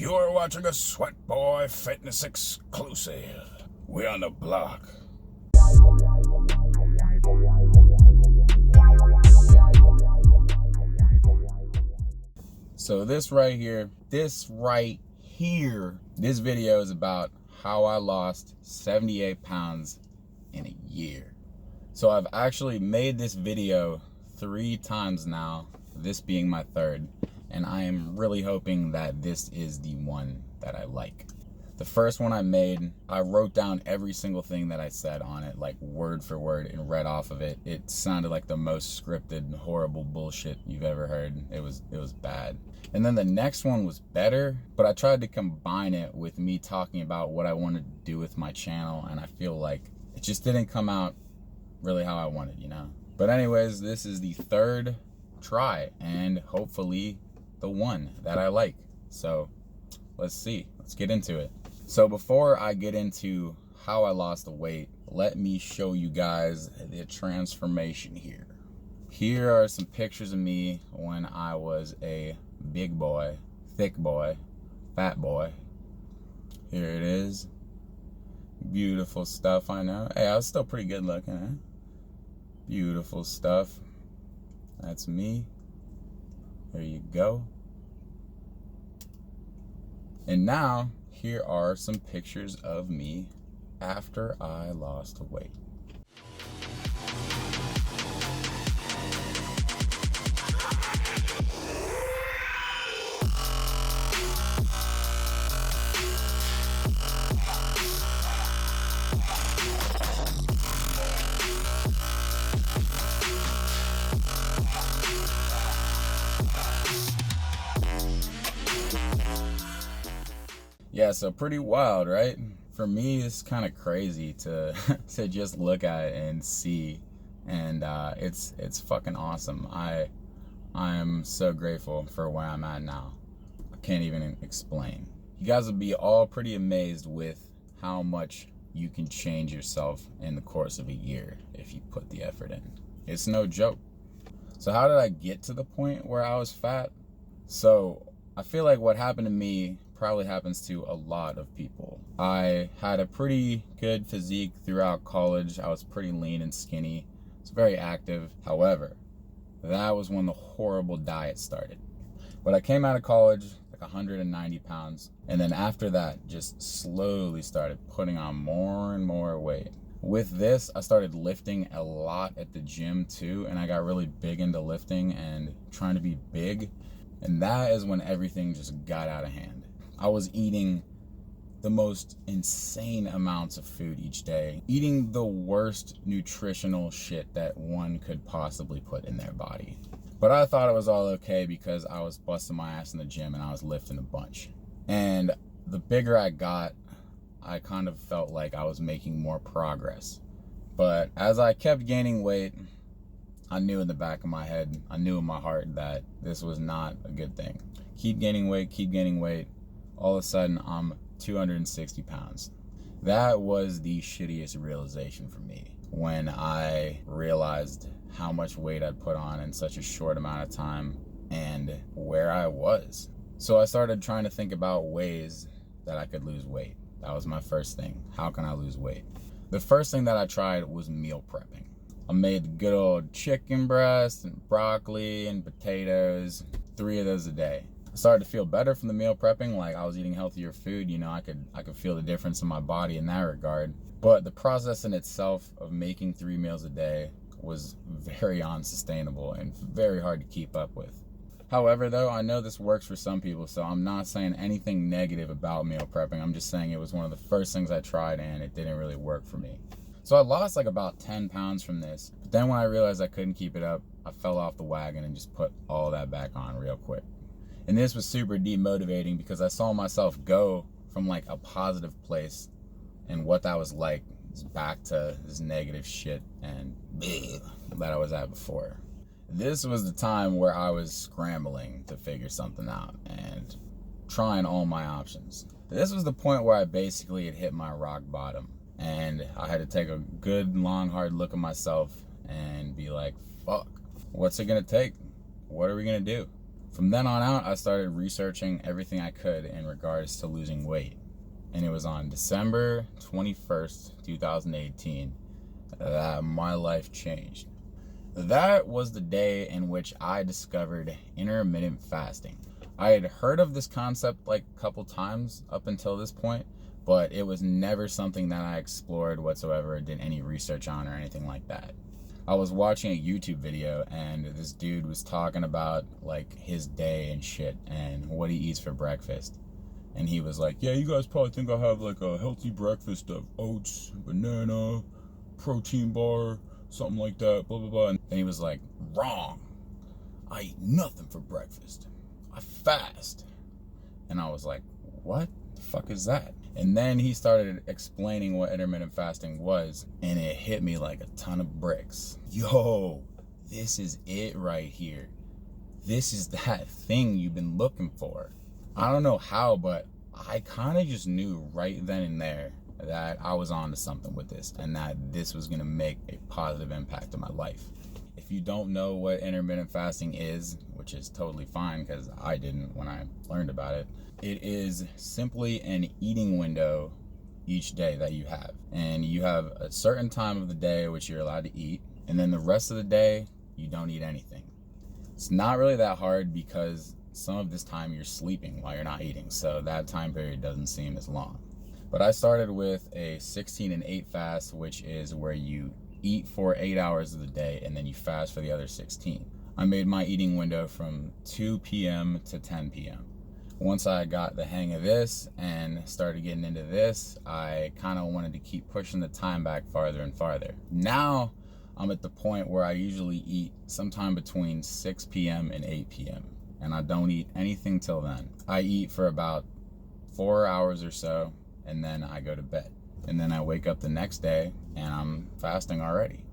You're watching a Sweatboi Fitness exclusive. We on the block. So this video is about how I lost 78 pounds in a year. So I've actually made this video 3 times now, this being my third, and I am really hoping that this is the one that I like. The first one I made, I wrote down every single thing that I said on it, like word for word, and read off of it. It sounded like the most scripted, horrible bullshit you've ever heard. It was bad. And then the next one was better, but I tried to combine it with me talking about what I wanted to do with my channel, and I feel like it just didn't come out really how I wanted, you know? But anyways, this is the third try, and hopefully the one that I like. So let's see, let's get into it. So before I get into how I lost the weight, let me show you guys the transformation here. Here are some pictures of me when I was a big boy, thick boy, fat boy. Here it is. Beautiful stuff, I know. Hey, I was still pretty good looking, huh? Beautiful stuff. That's me. There you go. And now, here are some pictures of me after I lost weight. Yeah, so pretty wild, right? For me, it's kind of crazy to to just look at it and see, and it's fucking awesome. I am so grateful for where I'm at now. I can't even explain. You guys will be all pretty amazed with how much you can change yourself in the course of a year if you put the effort in. It's no joke. So how did I get to the point where I was fat? So I feel like what happened to me probably happens to a lot of people. I had a pretty good physique throughout college. I was pretty lean and skinny. I was very active. However, that was when the horrible diet started. But I came out of college like 190 pounds. And then after that, just slowly started putting on more and more weight. With this, I started lifting a lot at the gym too. And I got really big into lifting and trying to be big. And that is when everything just got out of hand. I was eating the most insane amounts of food each day, eating the worst nutritional shit that one could possibly put in their body. But I thought it was all okay because I was busting my ass in the gym and I was lifting a bunch. And the bigger I got, I kind of felt like I was making more progress. But as I kept gaining weight, I knew in the back of my head, I knew in my heart that this was not a good thing. Keep gaining weight. All of a sudden, I'm 260 pounds. That was the shittiest realization for me when I realized how much weight I'd put on in such a short amount of time and where I was. So I started trying to think about ways that I could lose weight. That was my first thing. How can I lose weight? The first thing that I tried was meal prepping. I made good old chicken breast and broccoli and potatoes, 3 of those a day. I started to feel better from the meal prepping, like I was eating healthier food, you know, I could feel the difference in my body in that regard. But the process in itself of making 3 meals a day was very unsustainable and very hard to keep up with. However, though, I know this works for some people, so I'm not saying anything negative about meal prepping. I'm just saying it was one of the first things I tried and it didn't really work for me. So I lost like about 10 pounds from this. But then when I realized I couldn't keep it up, I fell off the wagon and just put all that back on real quick. And this was super demotivating because I saw myself go from like a positive place and what that was like is back to this negative shit and that I was at before. This was the time where I was scrambling to figure something out and trying all my options. This was the point where I basically had hit my rock bottom and I had to take a good long hard look at myself and be like, fuck, what's it gonna take? What are we gonna do? From then on out, I started researching everything I could in regards to losing weight. And it was on December 21st, 2018, that my life changed. That was the day in which I discovered intermittent fasting. I had heard of this concept like a couple times up until this point, but it was never something that I explored whatsoever, did any research on or anything like that. I was watching a YouTube video and this dude was talking about like his day and shit and what he eats for breakfast. And he was like, yeah, you guys probably think I have like a healthy breakfast of oats, banana, protein bar, something like that, blah, blah, blah. And he was like, wrong. I eat nothing for breakfast. I fast. And I was like, what the fuck is that? And then he started explaining what intermittent fasting was, and it hit me like a ton of bricks. Yo, this is it right here. This is that thing you've been looking for. I don't know how, but I kind of just knew right then and there that I was onto something with this and that this was gonna make a positive impact on my life. If you don't know what intermittent fasting is, which is totally fine because I didn't when I learned about it, it is simply an eating window each day that you have. And you have a certain time of the day which you're allowed to eat, and then the rest of the day, you don't eat anything. It's not really that hard because some of this time you're sleeping while you're not eating, so that time period doesn't seem as long. But I started with a 16 and 8 fast, which is where you eat for 8 hours of the day and then you fast for the other 16. I made my eating window from 2 p.m. to 10 p.m. Once I got the hang of this and started getting into this, I kind of wanted to keep pushing the time back farther and farther. Now I'm at the point where I usually eat sometime between 6 p.m. and 8 p.m. and I don't eat anything till then. I eat for about 4 hours or so and then I go to bed. And then I wake up the next day and I'm fasting already.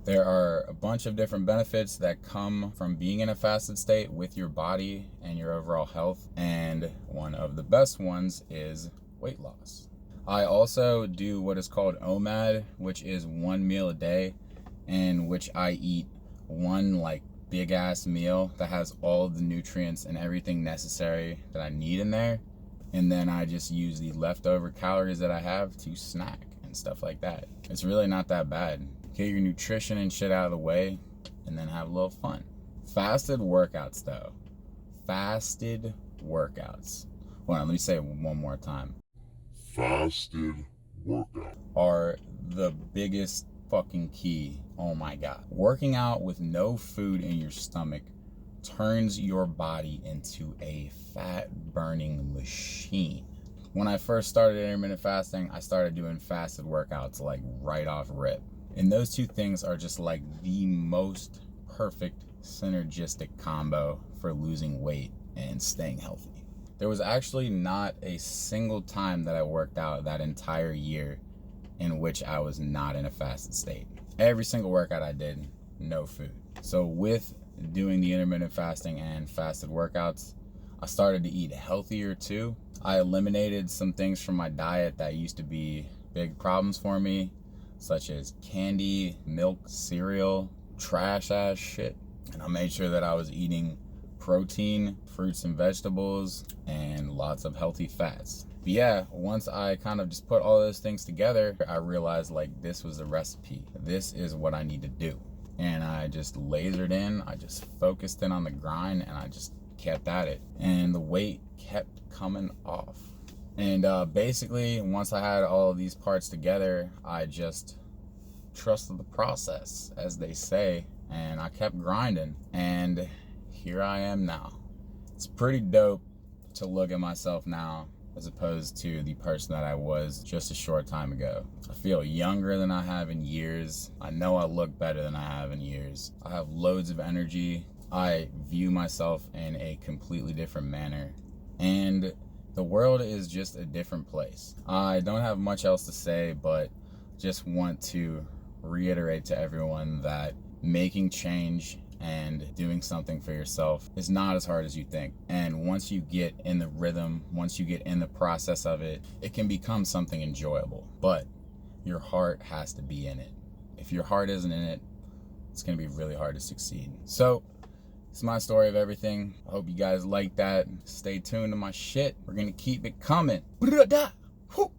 There are a bunch of different benefits that come from being in a fasted state with your body and your overall health. And one of the best ones is weight loss. I also do what is called OMAD, which is 1 meal a day, in which I eat one like big ass meal that has all of the nutrients and everything necessary that I need in there. And then I just use the leftover calories that I have to snack and stuff like that. It's really not that bad. Get your nutrition and shit out of the way and then have a little fun. Fasted workouts though. Fasted workouts. Hold on, let me say it one more time. Fasted workout Are the biggest fucking key. Oh my God. Working out with no food in your stomach turns your body into a fat burning machine. When I first started intermittent fasting, I started doing fasted workouts like right off rip. And those two things are just like the most perfect synergistic combo for losing weight and staying healthy. There was actually not a single time that I worked out that entire year in which I was not in a fasted state. Every single workout I did, no food. So with doing the intermittent fasting and fasted workouts, I started to eat healthier too. I eliminated some things from my diet that used to be big problems for me, such as candy, milk, cereal, trash ass shit. And I made sure that I was eating protein, fruits and vegetables, and lots of healthy fats. But yeah, once I kind of just put all those things together, I realized like this was the recipe. This is what I need to do. And I just lasered in, I just focused in on the grind, and I just kept at it. And the weight kept coming off. And basically, once I had all of these parts together, I just trusted the process, as they say, and I kept grinding. And here I am now. It's pretty dope to look at myself now as opposed to the person that I was just a short time ago. I feel younger than I have in years. I know I look better than I have in years. I have loads of energy. I view myself in a completely different manner. And the world is just a different place. I don't have much else to say, but just want to reiterate to everyone that making change and doing something for yourself is not as hard as you think. And once you get in the rhythm, once you get in the process of it, it can become something enjoyable. But your heart has to be in it. If your heart isn't in it, it's going to be really hard to succeed. So It's my story of everything. I hope you guys like that. Stay tuned to my shit. We're gonna keep it coming. Brother. Whoo.